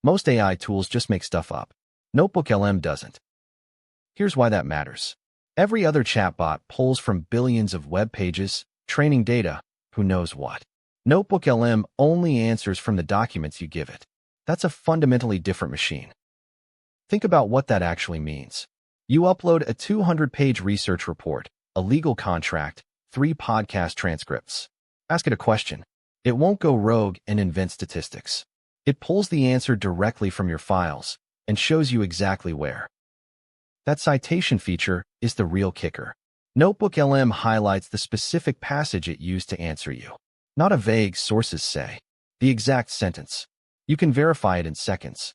Most AI tools just make stuff up. NotebookLM doesn't. Here's why that matters. Every other chatbot pulls from billions of web pages, training data, who knows what. NotebookLM only answers from the documents you give it. That's a fundamentally different machine. Think about what that actually means. You upload a 200-page research report, a legal contract, 3 podcast transcripts. Ask it a question. It won't go rogue and invent statistics. It pulls the answer directly from your files and shows you exactly where. That citation feature is the real kicker. NotebookLM highlights the specific passage it used to answer you. Not a vague sources say. The exact sentence. You can verify it in seconds.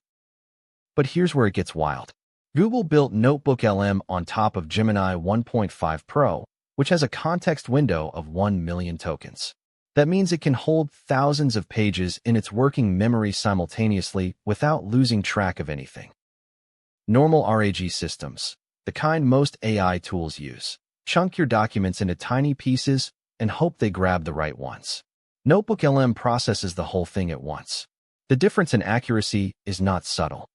But here's where it gets wild. Google built NotebookLM on top of Gemini 1.5 Pro, which has a context window of 1 million tokens. That means it can hold thousands of pages in its working memory simultaneously without losing track of anything. Normal RAG systems, the kind most AI tools use, chunk your documents into tiny pieces and hope they grab the right ones. NotebookLM processes the whole thing at once. The difference in accuracy is not subtle.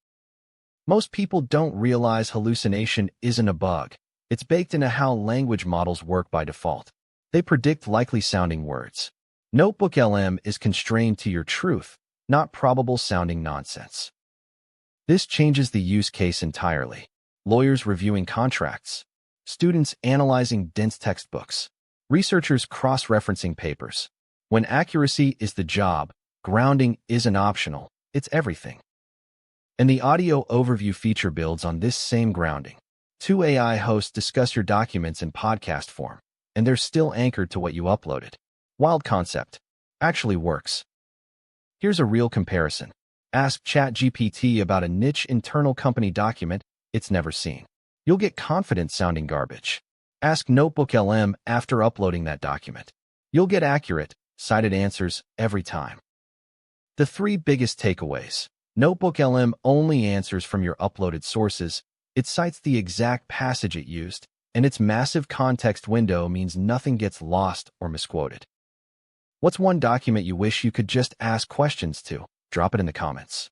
Most people don't realize hallucination isn't a bug. It's baked into how language models work by default. They predict likely-sounding words. NotebookLM is constrained to your truth, not probable-sounding nonsense. This changes the use case entirely. Lawyers reviewing contracts, students analyzing dense textbooks, researchers cross-referencing papers. When accuracy is the job, grounding isn't optional, it's everything. And the audio overview feature builds on this same grounding. 2 AI hosts discuss your documents in podcast form, and they're still anchored to what you uploaded. Wild concept. Actually works. Here's a real comparison. Ask ChatGPT about a niche internal company document it's never seen. You'll get confident-sounding garbage. Ask NotebookLM after uploading that document. You'll get accurate, cited answers every time. The 3 biggest takeaways. NotebookLM only answers from your uploaded sources. It cites the exact passage it used, and its massive context window means nothing gets lost or misquoted. What's one document you wish you could just ask questions to? Drop it in the comments.